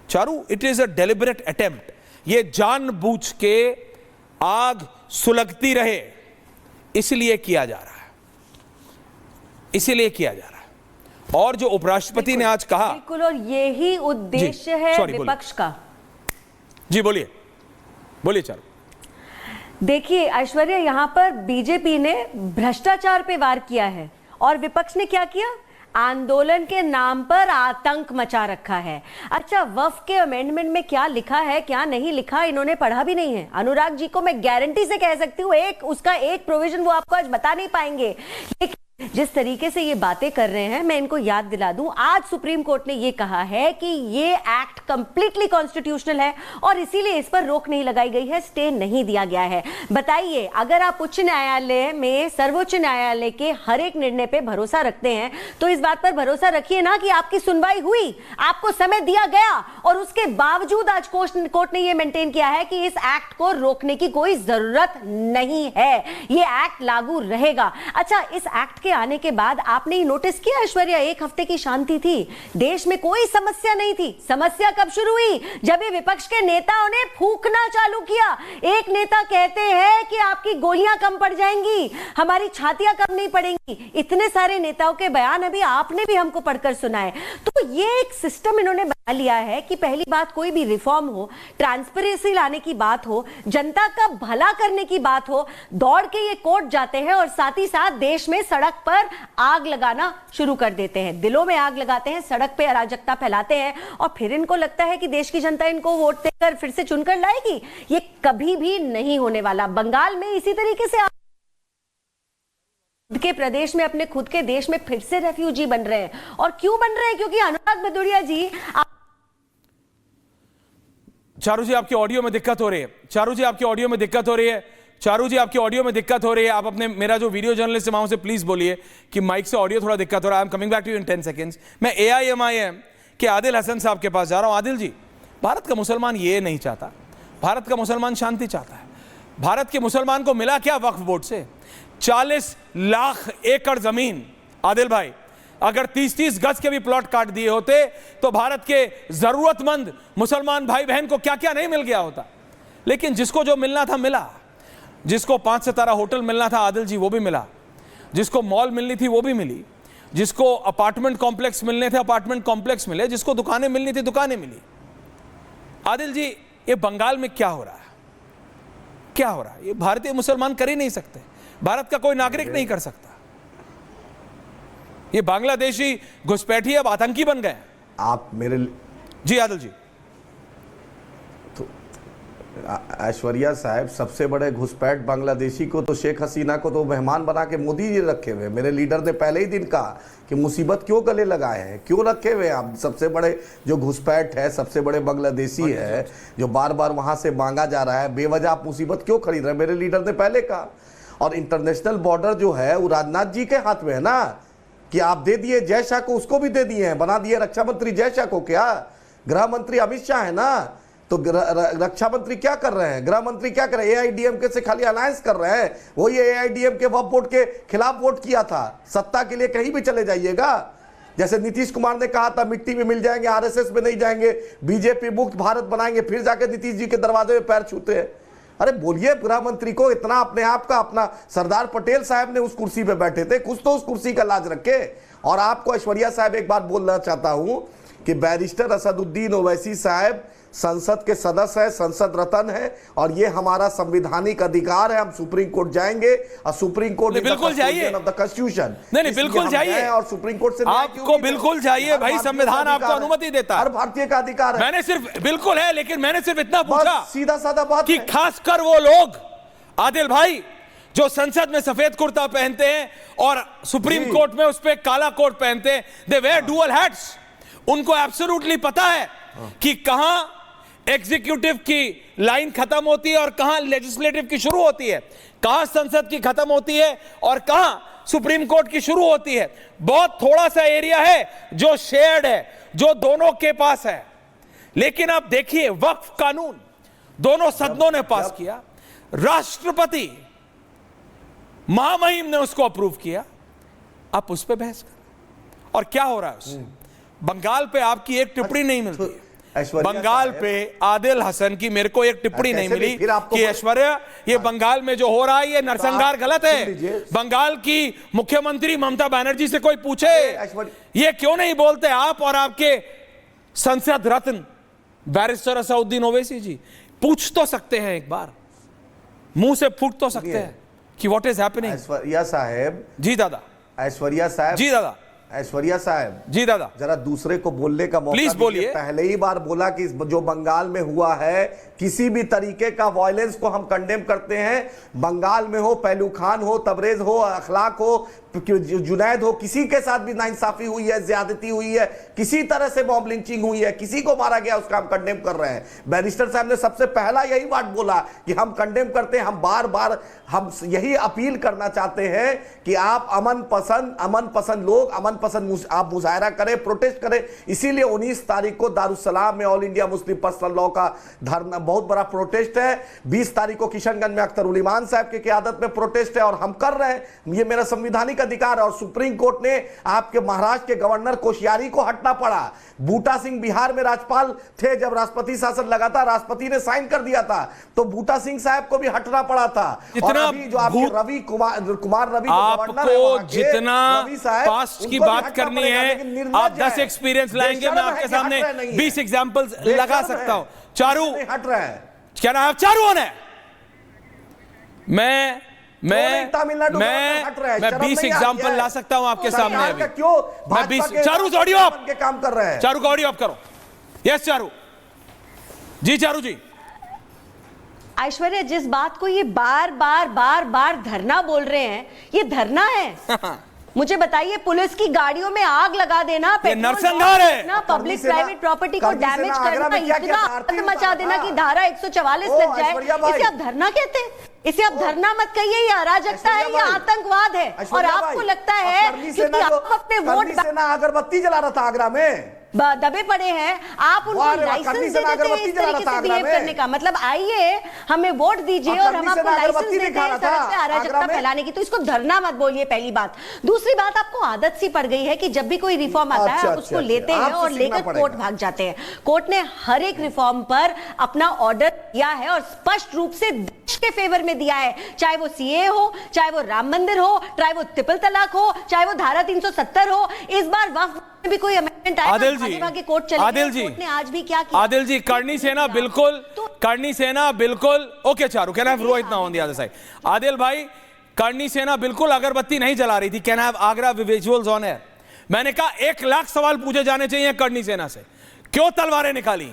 Charu, it is a deliberate attempt. ये जानबूझ के आग सुलगती रहे इसलिए किया जा रहा है, इसीलिए किया जा रहा है। और जो उपराष्ट्रपति ने आज कहा, बिल्कुल, और यही उद्देश्य है विपक्ष का। जी बोलिए, बोलिए चारू। देखिए ऐश्वर्या, यहां पर बीजेपी ने भ्रष्टाचार पे वार किया है और विपक्ष ने क्या किया? आंदोलन के नाम पर आतंक मचा रखा है। अच्छा, वक्फ के अमेंडमेंट में क्या लिखा है क्या नहीं लिखा इन्होंने पढ़ा भी नहीं है। अनुराग जी को मैं गारंटी से कह सकती हूँ, उसका एक प्रोविजन वो आपको आज बता नहीं पाएंगे। जिस तरीके से ये बातें कर रहे हैं, मैं इनको याद दिला दूं, आज सुप्रीम कोर्ट ने ये कहा है कि ये एक्ट कंप्लीटली कॉन्स्टिट्यूशनल है और इसीलिए इस पर रोक नहीं लगाई गई है, स्टे नहीं दिया गया है। बताइए, अगर आप उच्च न्यायालय में, सर्वोच्च न्यायालय के हर एक निर्णय पे भरोसा रखते हैं तो इस बात पर भरोसा रखिए ना कि आपकी सुनवाई हुई, आपको समय दिया गया और उसके बावजूद आज कोर्ट ने यह मेंटेन किया है कि इस एक्ट को रोकने की कोई जरूरत नहीं है, ये एक्ट लागू रहेगा। अच्छा, इस एक्ट के आने के बाद आपने ही नोटिस किया ऐश्वर्या, एक हफ्ते की शांति थी, देश में कोई समस्या नहीं थी। समस्या कब शुरू हुई? जब ये विपक्ष के नेताओं ने फूंकना चालू किया। एक नेता कहते हैं कि आपकी गोलियां कम पड़ जाएंगी, हमारी छातियां कम नहीं पड़ेंगी। इतने सारे नेताओं के बयान अभी आपने भी हमको पढ़कर सुनाए। तो ये एक सिस्टम इन्होंने बना लिया है कि पहली बात, कोई भी रिफॉर्म हो, ट्रांसपेरेंसी लाने की बात हो, जनता का भला करने की बात हो, दौड़ के ये कोर्ट जाते हैं और साथ ही साथ देश में सड़क पर आग लगाना शुरू कर देते हैं, दिलों में आग लगाते हैं, सड़क पे अराजकता फैलाते हैं और फिर इनको लगता है कि देश की जनता इनको वोट देकर फिर से चुनकर लाएगी। ये कभी भी नहीं होने वाला। बंगाल में इसी तरीके से के प्रदेश में, अपने खुद के देश में फिर से रेफ्यूजी बन रहे हैं। और क्यों बन रहे हैं? क्योंकि अनुराग भदौरिया जी, चारू जी आपकी ऑडियो में दिक्कत हो रही है। चारू जी आपकी ऑडियो में दिक्कत हो रही है। चारू जी आपकी ऑडियो में दिक्कत हो रही है। आप अपने, मेरा जो वीडियो जर्नलिस्ट है वहां से प्लीज बोलिए कि माइक से ऑडियो थोड़ा दिक्कत हो रहा है। I am coming back to you in 10 seconds. मैं AIMIM के आदिल हसन साहब के पास जा रहा हूं। आदिल जी, भारत का मुसलमान ये नहीं चाहता, भारत का मुसलमान शांति चाहता है। भारत के मुसलमान को मिला क्या वक्फ बोर्ड से? 40 लाख एकड़ जमीन। आदिल भाई, अगर 30-30 गज के भी प्लॉट काट दिए होते तो भारत के जरूरतमंद मुसलमान भाई बहन को क्या क्या नहीं मिल गया होता। लेकिन जिसको जो मिलना था मिला। जिसको 5 सितारा होटल मिलना था आदिल जी वो भी मिला, जिसको मॉल मिलनी थी वो भी मिली, जिसको अपार्टमेंट कॉम्प्लेक्स मिलने थे अपार्टमेंट कॉम्प्लेक्स मिले, जिसको दुकानें मिलनी थी दुकानें मिली। आदिल जी, ये बंगाल में क्या हो रहा है? क्या हो रहा है? ये भारतीय मुसलमान कर ही नहीं सकते, भारत का कोई नागरिक नहीं कर सकता। ये बांग्लादेशी घुसपैठी अब आतंकी बन गए। आप मेरे जी आदिल जी, ऐश्वर्या साहब, सबसे बड़े घुसपैठ बांग्लादेशी को तो, शेख हसीना को तो मेहमान बना के मोदी जी रखे हुए। मेरे लीडर ने पहले ही दिन कहा कि मुसीबत क्यों गले लगाए हैं, क्यों रखे हुए आप? सबसे बड़े जो घुसपैठ है, सबसे बड़े बांग्लादेशी है, जो बार बार वहां से मांगा जा रहा है, बेवजह आप मुसीबत क्यों खरीद रहे हैं? मेरे लीडर ने पहले कहा। और इंटरनेशनल बॉर्डर जो है वो राजनाथ जी के हाथ में है ना, कि आप दे दिए जय शाह को, उसको भी दे दिए हैं, बना दिए रक्षा मंत्री जय शाह को। क्या गृह मंत्री अमित शाह है ना, तो रक्षा मंत्री क्या कर रहे हैं, गृह मंत्री क्या कर रहे हैं? AIDMK से खाली अलायंस कर रहे हैं। वो ये AIDMK वक्फ बोर्ड के खिलाफ वोट किया था। सत्ता के लिए कहीं भी चले जाइएगा। जैसे नीतीश कुमार ने कहा था मिट्टी में मिल जाएंगे, RSS में नहीं जाएंगे, BJP मुक्त भारत बनाएंगे, फिर जाके नीतीश जी के दरवाजे में पैर छूते हैं। अरे बोलिए गृह मंत्री को, इतना अपने आप का, अपना सरदार पटेल साहब ने उस कुर्सी पे बैठे थे, कुछ तो उस कुर्सी का लाज रखे। और आपको ऐश्वर्या साहब एक बात बोलना चाहता हूं कि बैरिस्टर असदुद्दीन ओवैसी साहब संसद के सदस्य है, संसद रत्न है, और ये हमारा संवैधानिक अधिकार है। हम सुप्रीम कोर्ट जाएंगे और सुप्रीम कोर्ट बिल्कुल जाइए, कॉन्स्टिट्यूशन नहीं बिल्कुल जाइए, और सुप्रीम कोर्ट से आपको बिल्कुल जाइए भाई, संविधान आपको अनुमति देता है, हर भारतीय का अधिकार है। मैंने सिर्फ, बिल्कुल है, लेकिन मैंने सिर्फ इतना पूछा, सीधा साधा बात, कि खासकर वो लोग आदिल भाई जो संसद में सफेद कुर्ता पहनते हैं और सुप्रीम कोर्ट में उस पर काला कोट पहनते हैं, दे वेयर डुअल हैट्स। उनको एब्सोल्युटली पता है कि कहां एग्जीक्यूटिव की लाइन खत्म होती है और कहां लेजिस्लेटिव की शुरू होती है, कहां संसद की खत्म होती है और कहां सुप्रीम कोर्ट की शुरू होती है। बहुत थोड़ा सा एरिया है जो शेयर्ड है, जो दोनों के पास है। लेकिन आप देखिए, वक्फ कानून दोनों सदनों ने पास किया, राष्ट्रपति महामहिम ने उसको अप्रूव किया, आप उस पर बहस कर। और क्या हो रहा है उससे? बंगाल पे आपकी एक टिप्पणी नहीं मिलती है, ऐश्वर्या बंगाल साहब- पे आदिल हसन की मेरे को एक टिप्पणी नहीं कैसे मिली नहीं? फिर आपको कि ऐश्वर्या ये बंगाल में जो हो रहा है ये नरसंहार आप गलत सुन है। लीजिए। बंगाल की मुख्यमंत्री ममता बनर्जी से कोई पूछे ये क्यों नहीं बोलते आप और आपके संसद रत्न बैरिस्टर असउद्दीन ओवैसी जी? पूछ तो सकते हैं, एक बार मुंह से फूट तो सकते हैं कि व्हाट इज हैपनिंग। ऐश्वर्या साहब, जी दादा, ऐश्वर्या साहब, जी दादा, ऐश्वर्या साहब, जी दादा, जरा दूसरे को बोलने का मौका प्लीज दीजिए। बोलिए। पहले ही बार बोला कि जो बंगाल में हुआ है किसी भी तरीके का वायलेंस को हम कंडेम करते हैं। बंगाल में हो, पहलू खान हो, तबरेज हो, अखलाक हो, जुनैद हो, किसी के साथ भी नाइंसाफी हुई है, ज्यादती हुई है, किसी तरह से मॉब लिंचिंग हुई है, किसी को मारा गया, उसका हम कंडेम कर रहे हैं। बैरिस्टर साहब ने सबसे पहला यही बात बोला कि हम कंडेम करते हैं। हम बार बार हम यही अपील करना चाहते हैं कि आप अमन पसंद लोग, अमन पसंद आप मुजाहरा करें, प्रोटेस्ट करें। इसीलिए 19 तारीख को दारुसलाम में all India Muslim personal law का धरना, बहुत बड़ा प्रोटेस्ट है। 20 तारीख को किशनगंज में अख्तर उल ईमान साहब की क़यादत में प्रोटेस्ट है और हम कर रहे हैं। ये मेरा संवैधानिक अधिकार है। और सुप्रीम कोर्ट ने आपके महाराष्ट्र के गवर्नर कोश्यारी को हटना पड़ा। बूटा सिंह बिहार में राज्यपाल थे जब राष्ट्रपति शासन लगा था, राष्ट्रपति ने साइन कर दिया था, तो बूटा सिंह साहब को भी हटना पड़ा था। और अभी जो आपके रवि कुमार रवि आपको जितना पास्ट की बात करनी है आप 10 एक्सपीरियंस लाएंगे, मैं आपके सामने 20 एग्जांपल्स लगा सकता हूं। चारू हट रहा है, क्या नाम चारू होना है? मैं 20 एग्जांपल ला सकता हूं आपके सामने अभी। क्यों मैं 20 चारू ऑडियो आप के काम कर रहे हैं। चारू का ऑडियो आप करो। यस चारू जी, चारू जी। ऐश्वर्या, जिस बात को ये बार बार धरना बोल रहे हैं, ये धरना है। मुझे बताइए, पुलिस की गाड़ियों में आग लगा देना, नरसंहार है ना, पब्लिक प्राइवेट प्रॉपर्टी को डैमेज करना, इतना आतंक मचा देना कि धारा 144 लग जाए, इसे आप धरना कहते हैं? इसे आप धरना मत कहिए, ये अराजकता है, ये आतंकवाद है। और आपको लगता है क्योंकि आप अपने वोट अगरबत्ती जला रहा था आगरा में, दबे पड़े हैं, आप उनको लाइसेंस दे देते हैं इस तरीके से बिहेव करने का? मतलब आइए हमें वोट दीजिए और हम आपको लाइसेंस देते हैं सड़क पे अराजकता फैलाने की, तो इसको धरना मत बोलिए, पहली बात। दूसरी बात, आपको आदत सी पड़ गई है कि जब भी कोई रिफॉर्म आता है आप उसको लेते हैं और लेकर कोर्ट भाग जाते हैं। कोर्ट ने हर एक रिफॉर्म पर अपना ऑर्डर दिया है और स्पष्ट रूप से देश के फेवर में दिया है, चाहे वो सीए हो, चाहे वो राम मंदिर हो, चाहे वो ट्रिपल तलाक हो, चाहे वो धारा 370 हो। इस बार वक्फ में भी कोई अमेंडमेंट आया, आदिल जी, कोर्ट चले आदिल जी, कोर्ट ने आज भी क्या किया? आदिल जी, करनी सेना बिल्कुल okay Charu, can I have Rohit now on the other side? Adil भाई, करनी सेना बिल्कुल अगरबत्ती नहीं जला रही थी। Can I have Agra visuals on air? मैंने कहा 1 लाख सवाल पूछे जाने चाहिए करनी सेना से। क्यों तलवारें निकाली,